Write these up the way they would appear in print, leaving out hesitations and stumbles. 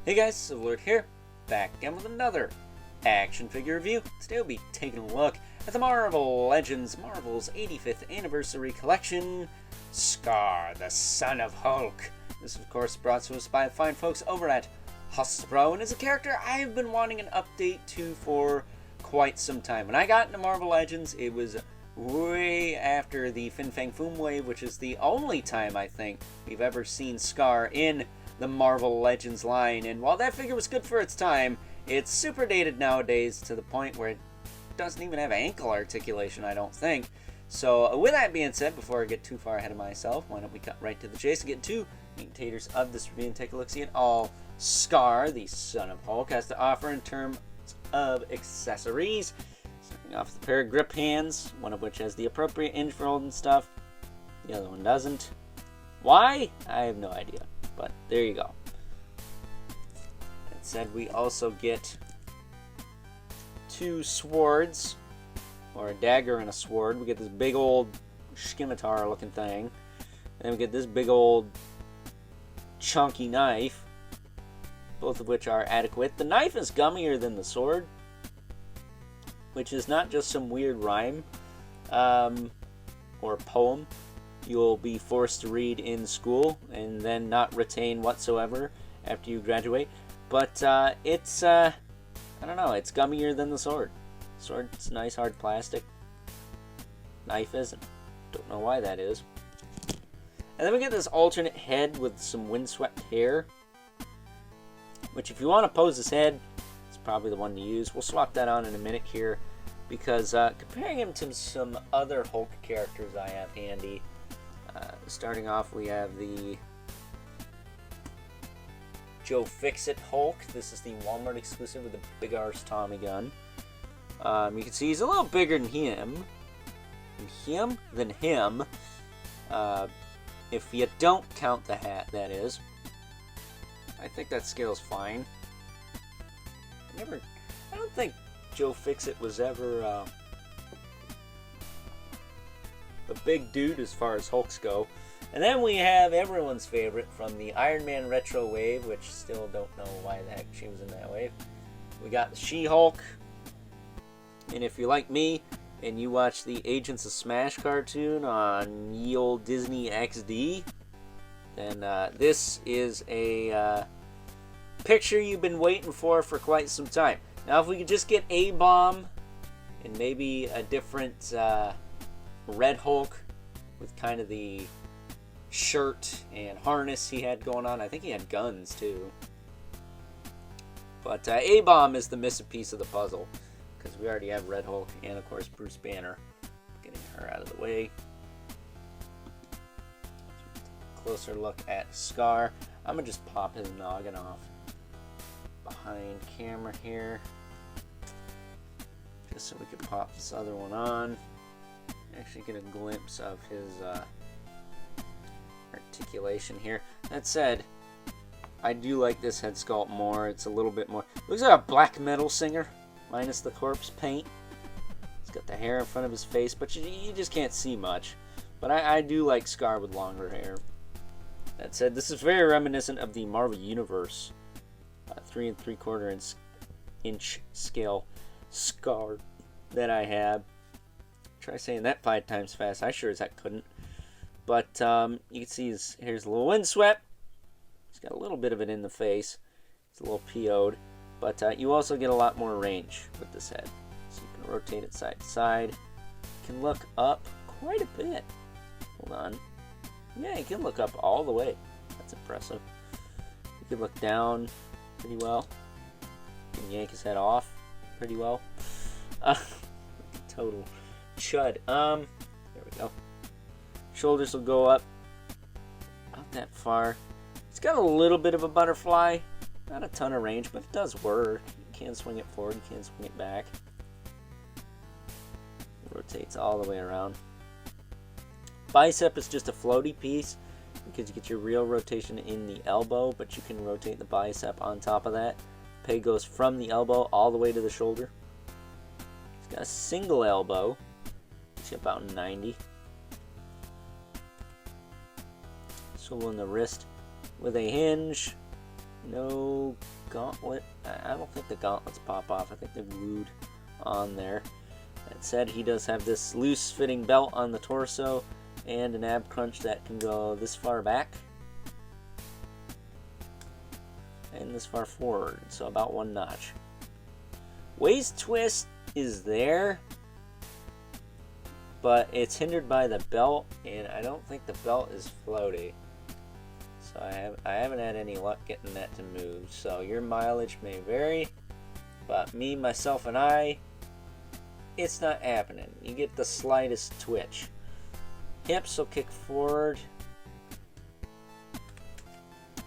Hey guys, Silverlord here, back again with another action figure review. Today we'll be taking a look at the Marvel Legends Marvel's 85th Anniversary Collection, Skar, the Son of Hulk. This is of course brought to us by the fine folks over at Hasbro, and is a character I've been wanting an update to for quite some time. When I got into Marvel Legends, it was way after the Fin Fang Foom wave, which is the only time I think we've ever seen Skar in the Marvel Legends line, and while that figure was good for its time, it's super dated nowadays to the point where it doesn't even have ankle articulation, I don't think. So with that being said, before I get too far ahead of myself, why don't we cut right to the chase and get to meat and taters of this review and take a look-see at all Skar, the Son of Hulk, has to offer in terms of accessories. Starting off with a pair of grip hands, one of which has the appropriate inch for holding stuff, the other one doesn't. Why? I have no idea. But there you go. That said, we also get two swords, or a dagger and a sword. We get this big old scimitar looking thing. And then we get this big old chunky knife, both of which are adequate. The knife is gummier than the sword, which is not just some weird rhyme or poem you'll be forced to read in school and then not retain whatsoever after you graduate. But it's, I don't know, it's gummier than the sword. Sword's nice hard plastic. Knife isn't. Don't know why that is. And then we get this alternate head with some windswept hair, which if you want to pose this head, it's probably the one to use. We'll swap that on in a minute here, because comparing him to some other Hulk characters I have handy, starting off, we have the Joe Fixit Hulk. This is the Walmart exclusive with the big arse Tommy gun. You can see he's a little bigger than him. If you don't count the hat, that is. I think that scale's fine. I don't think Joe Fixit was ever a big dude as far as Hulks go. And then we have everyone's favorite from the Iron Man Retro wave, which still don't know why the heck she was in that wave. We got the She-Hulk. And if you're like me and you watch the Agents of Smash cartoon on ye old Disney XD, then this is a picture you've been waiting for quite some time. Now if we could just get A-Bomb and maybe a different Red Hulk with kind of the shirt and harness he had going on. I think he had guns too. But A-Bomb is the missing piece of the puzzle, because we already have Red Hulk and of course Bruce Banner. Getting her out of the way. Closer look at Skar. I'm going to just pop his noggin off behind camera here, just so we can pop this other one on. Actually get a glimpse of his articulation here. That said, I do like this head sculpt more. It's a little bit more, looks like a black metal singer minus the corpse paint. He's got the hair in front of his face, but you just can't see much. But I do like Skar with longer hair. That said, this is very reminiscent of the Marvel Universe 3 3/4 inch scale Skar that I have. Try saying that 5 times fast. I sure as heck couldn't. But you can see his hair's a little windswept. He's got a little bit of it in the face. It's a little PO'd. But you also get a lot more range with this head. So you can rotate it side to side. You can look up quite a bit. Hold on. Yeah, you can look up all the way. That's impressive. You can look down pretty well. You can yank his head off pretty well. Total chud. There we go. Shoulders will go up not that far. It's got a little bit of a butterfly, not a ton of range, but it does work. You can swing it forward, you can swing it back. It rotates all the way around. Bicep is just a floaty piece because you get your real rotation in the elbow, but you can rotate the bicep on top of that. Peg goes from the elbow all the way to the shoulder. It's got a single elbow. It's about 90. Swivel in the wrist with a hinge. No gauntlet. I don't think the gauntlets pop off. I think they're glued on there. That said, he does have this loose fitting belt on the torso and an ab crunch that can go this far back and this far forward, so about 1 notch. Waist twist is there, but it's hindered by the belt, and I don't think the belt is floaty. So I haven't had any luck getting that to move. So your mileage may vary, but me, myself, and I, it's not happening. You get the slightest twitch. Hips will kick forward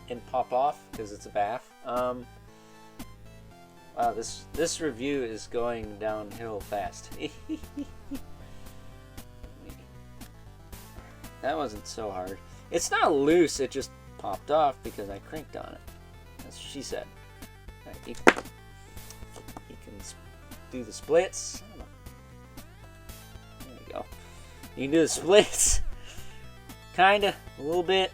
and pop off because it's a bath. Wow, this review is going downhill fast. That wasn't so hard. It's not loose, it just popped off because I cranked on it. That's what she said. Right, he can do the splits. I don't know. There we go. You can do the splits. Kinda, a little bit.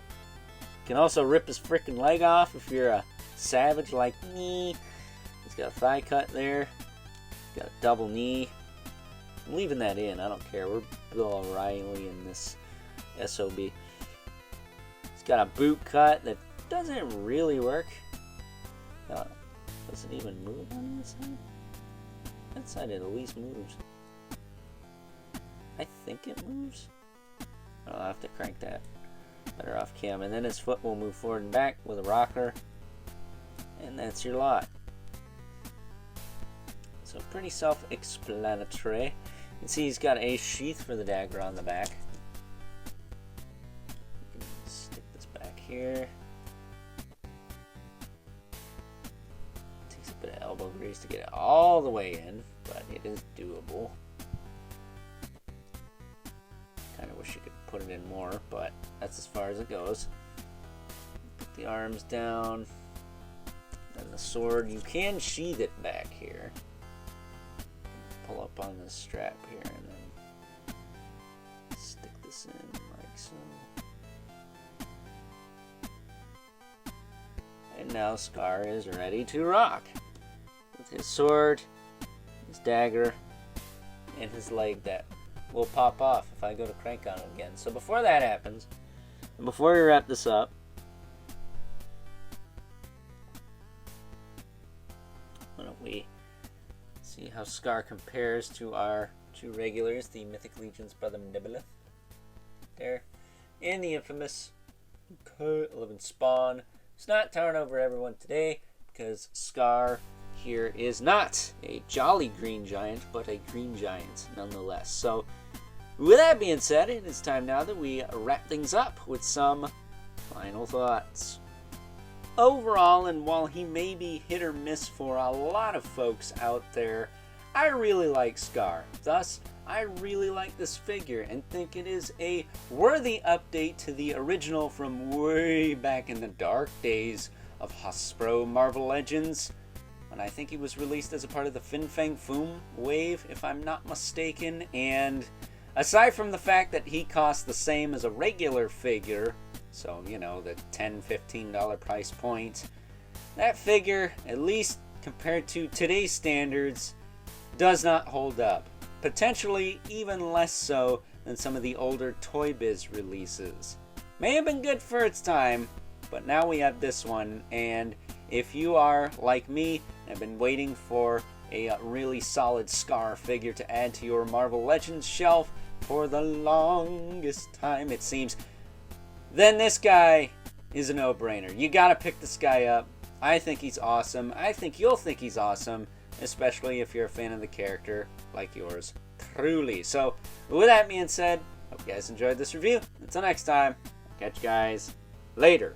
You can also rip his freaking leg off if you're a savage like me. He's got a thigh cut there. He's got a double knee. I'm leaving that in, I don't care. We're Bill O'Reilly in this SOB. He's got a boot cut that doesn't really work. Does it even move on the side? That side it at least moves. I think it moves. I'll have to crank that better off cam. And then his foot will move forward and back with a rocker. And that's your lot. So pretty self-explanatory. You can see he's got a sheath for the dagger on the back. Stick this back here. Takes a bit of elbow grease to get it all the way in, but it is doable. Kind of wish you could put it in more, but that's as far as it goes. Put the arms down. Then the sword, you can sheath it back here. Pull up on this strap here and then stick this in like so. And now Skar is ready to rock with his sword, his dagger, and his leg that will pop off if I go to crank on it again. So before that happens, and before we wrap this up, why don't we see how Skar compares to our two regulars, the Mythic Legion's Brother Nebulith there, and the infamous 11 Spawn. It's not towering over everyone today because Skar here is not a jolly green giant, but a green giant nonetheless. So with that being said, it is time now that we wrap things up with some final thoughts. Overall, and while he may be hit or miss for a lot of folks out there, I really like Skar. Thus, I really like this figure and think it is a worthy update to the original from way back in the dark days of Hasbro Marvel Legends, when I think he was released as a part of the Fin Fang Foom wave, if I'm not mistaken. And aside from the fact that he costs the same as a regular figure, so, you know, the $10, $15 price point, that figure, at least compared to today's standards, does not hold up. Potentially even less so than some of the older Toy Biz releases. May have been good for its time, but now we have this one, and if you are like me and have been waiting for a really solid Skar figure to add to your Marvel Legends shelf for the longest time, it seems, then this guy is a no-brainer. You gotta pick this guy up. I think he's awesome. I think you'll think he's awesome, especially if you're a fan of the character like yours truly. So with that being said, hope you guys enjoyed this review. Until next time, I'll catch you guys later.